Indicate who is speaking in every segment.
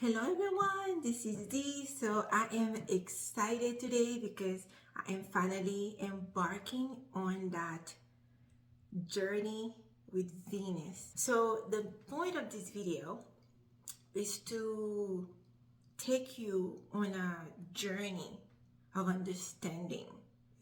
Speaker 1: Hello everyone, this is Dee. So I am excited today because I am finally embarking on that journey with Venus. So the point of this video is to take you on a journey of understanding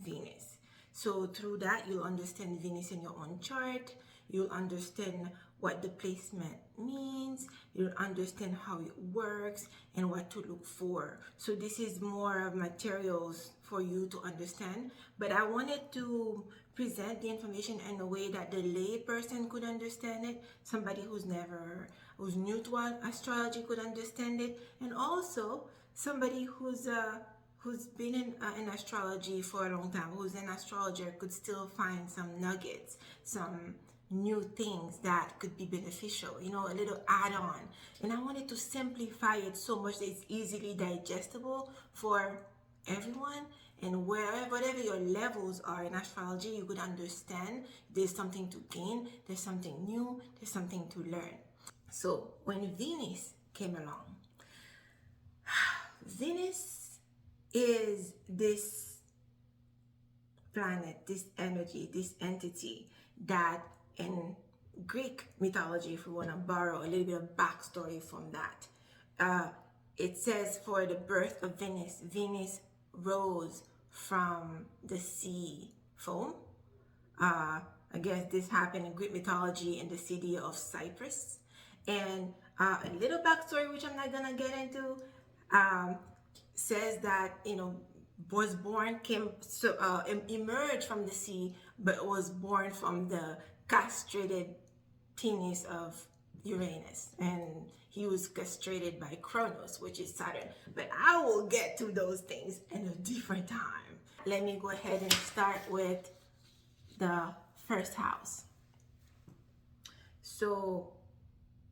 Speaker 1: Venus. So through that, you'll understand Venus in your own chart. You'll understand what the placement means. You'll understand how it works and what to look for. So this is more of materials for you to understand. But I wanted to present the information in a way that the lay person could understand it. Somebody who's new to astrology could understand it, and also somebody who's been in astrology for a long time, who's an astrologer, could still find some nuggets, some new things that could be beneficial, a little add-on. And I wanted to simplify it so much that it's easily digestible for everyone, and whatever your levels are in astrology, you could understand there's something to gain, there's something new, there's something to learn. So when Venus came along, Venus is this planet, this energy, this entity that in Greek mythology, if we want to borrow a little bit of backstory from that, it says for the birth of Venus, Venus rose from the sea foam. I guess this happened in Greek mythology in the city of Cyprus. And a little backstory, which I'm not gonna get into, says that was born, emerged from the sea, but was born from the castrated penis of Uranus, and he was castrated by Kronos, which is Saturn. But I will get to those things in a different time. Let me go ahead and start with the first house. So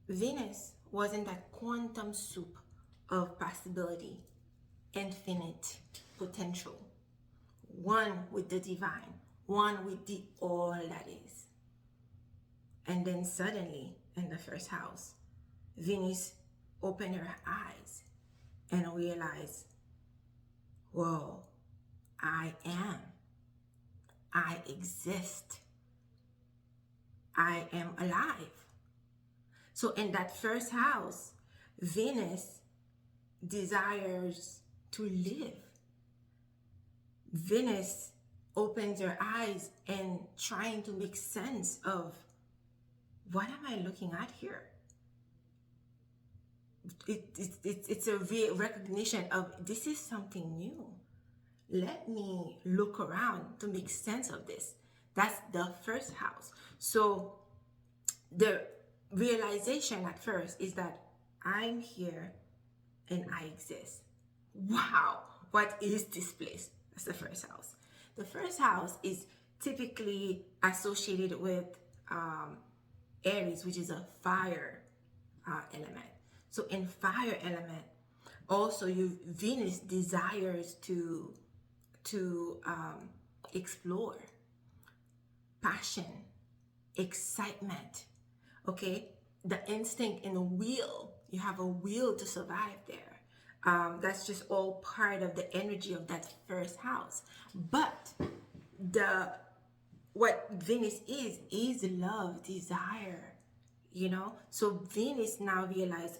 Speaker 1: Venus was in that quantum soup of possibility, infinite potential, one with the divine, one with the all that is. And then suddenly, in the first house, Venus opened her eyes and realized, whoa, I exist, I am alive. So in that first house, Venus desires to live. Venus opens her eyes and trying to make sense of, what am I looking at here? It's a real recognition of, this is something new. Let me look around to make sense of this. That's the first house. So the realization at first is that I'm here and I exist. Wow, what is this place? That's the first house. The first house is typically associated with Aries, which is a fire element. So in fire element, also Venus desires to explore, passion, excitement. Okay, the instinct and the will. You have a will to survive there. That's just all part of the energy of that first house. But what Venus is love, desire, So Venus now realized,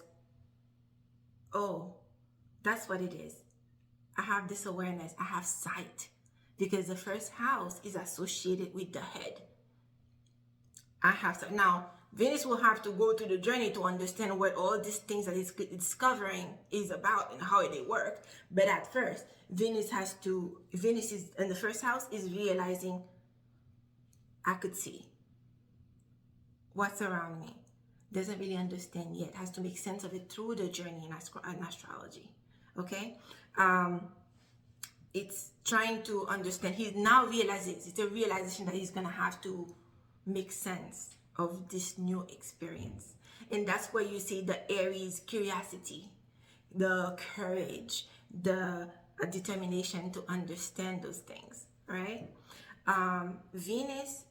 Speaker 1: oh, that's what it is. I have this awareness, I have sight, because the first house is associated with the head. I have sight. Now, Venus will have to go through the journey to understand what all these things that it's discovering is about and how they work. But at first, Venus is in the first house, is realizing, I could see what's around me. Doesn't really understand yet. Has to make sense of it through the journey in astrology. Okay? It's trying to understand. He now realizes, it's a realization that he's going to have to make sense of this new experience. And that's where you see the Aries curiosity, the courage, the determination to understand those things, right? Venus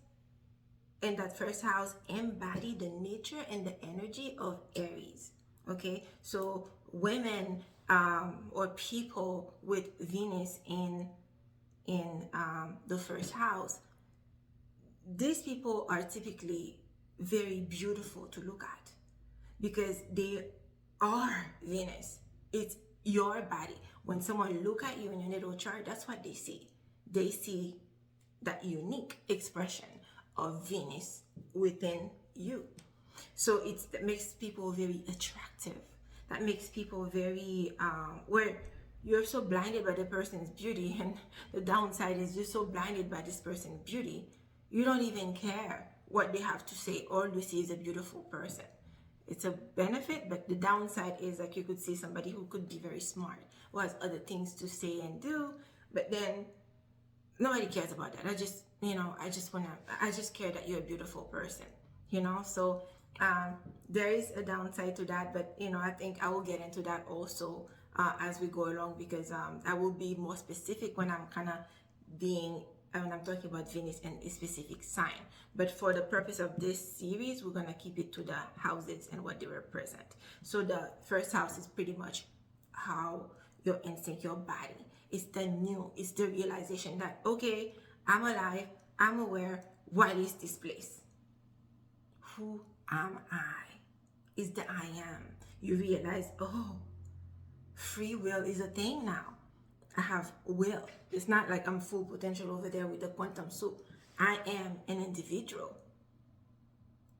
Speaker 1: in that first house embody the nature and the energy of Aries. Okay, so women or people with Venus in the first house, these people are typically very beautiful to look at because they are Venus. It's your body. When someone look at you in your natal chart, that's what they see. They see that unique expression of Venus within you. So that makes people very attractive. That makes people very where you're so blinded by the person's beauty, and the downside is you're so blinded by this person's beauty, you don't even care what they have to say. All you see is a beautiful person. It's a benefit, but the downside is like you could see somebody who could be very smart, who has other things to say and do, but then nobody cares about that. I just care that you're a beautiful person, So there is a downside to that, but I think I will get into that also as we go along, because I will be more specific when I'm kind of when I'm talking about Venus and a specific sign. But for the purpose of this series, we're gonna keep it to the houses and what they represent. So the first house is pretty much how your instinct, your body. It's the new, it's the realization that, okay, I'm alive, I'm aware, what is this place? Who am I? Is the I am. You realize, oh, free will is a thing now. I have will. It's not like I'm full potential over there with the quantum soup. I am an individual.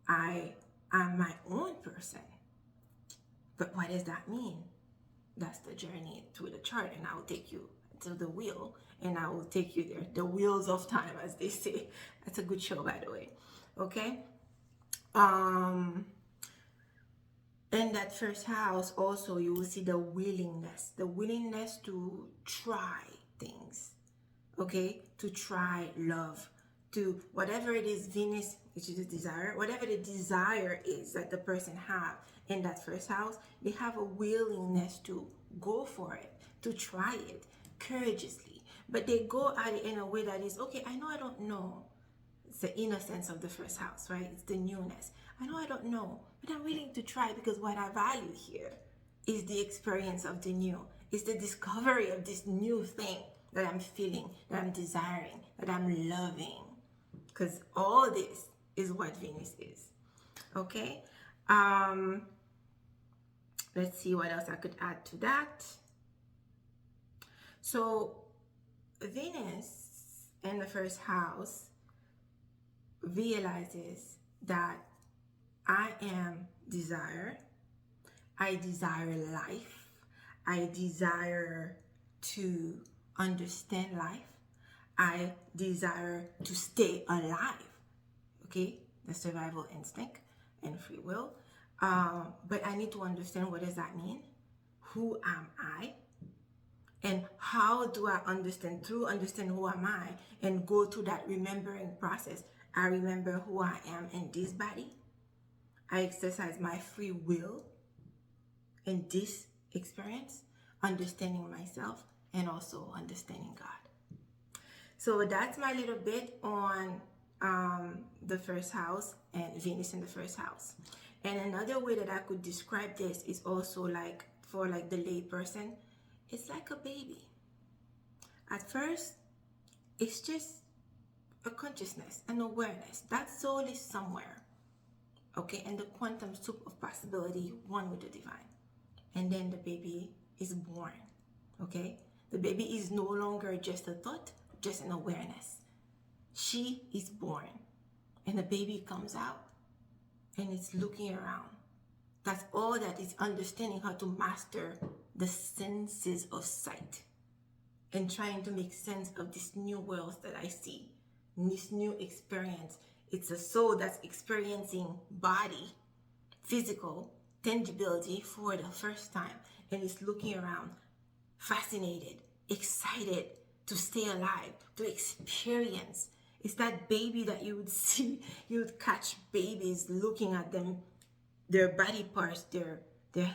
Speaker 1: I am my own person. But what does that mean? That's the journey through the chart, and I will take you to the wheel, and I will take you there. The wheels of time, as they say. That's a good show, by the way. Okay. In that first house, also you will see the willingness to try things. Okay, to try love, to whatever it is, Venus, which is a desire, whatever the desire is that the person have in that first house, they have a willingness to go for it, to try it courageously, but they go at it in a way that is, okay, I know I don't know. It's the innocence of the first house, right? It's the newness. I know I don't know, but I'm willing to try, because what I value here is the experience of the new. It's the discovery of this new thing that I'm feeling, that I'm desiring, that I'm loving. Because all this is what Venus is. Okay? Let's see what else I could add to that. So, Venus in the first house realizes that I am desire. I desire life. I desire to understand life. I desire to stay alive. Okay, the survival instinct and free will. But I need to understand, what does that mean? Who am I? And how do I understand? Through understand who am I and go through that remembering process. I remember who I am in this body. I exercise my free will in this experience, understanding myself and also understanding God. So that's my little bit on the first house and Venus in the first house. And another way that I could describe this is also like for like the lay person, it's like a baby. At first, it's just a consciousness, an awareness. That soul is somewhere. Okay, and the quantum soup of possibility, one with the divine. And then the baby is born. Okay, the baby is no longer just a thought, just an awareness. She is born, and the baby comes out, and it's looking around. That's all that is understanding how to master the senses of sight and trying to make sense of this new world that I see, this new experience. It's a soul that's experiencing body, physical, tangibility for the first time, and it's looking around, fascinated, excited to stay alive, to experience. It's that baby that you would see, you would catch babies looking at them, their body parts, their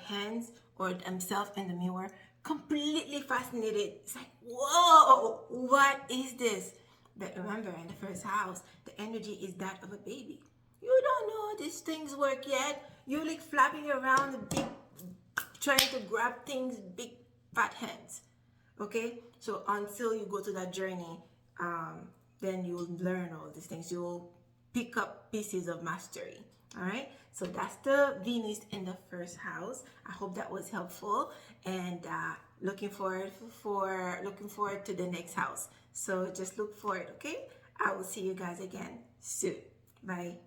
Speaker 1: hands or themselves in the mirror, completely fascinated. It's like, whoa, what is this? But remember, in the first house, the energy is that of a baby. You don't know how these things work yet. You're like flapping around the big trying to grab things, big fat hands. Okay, so until you go to that journey, then you'll learn all these things. You'll pick up pieces of mastery. All right, so that's the Venus in the first house. I hope that was helpful, and looking forward to the next house. So just look forward. Okay, I will see you guys again soon. Bye.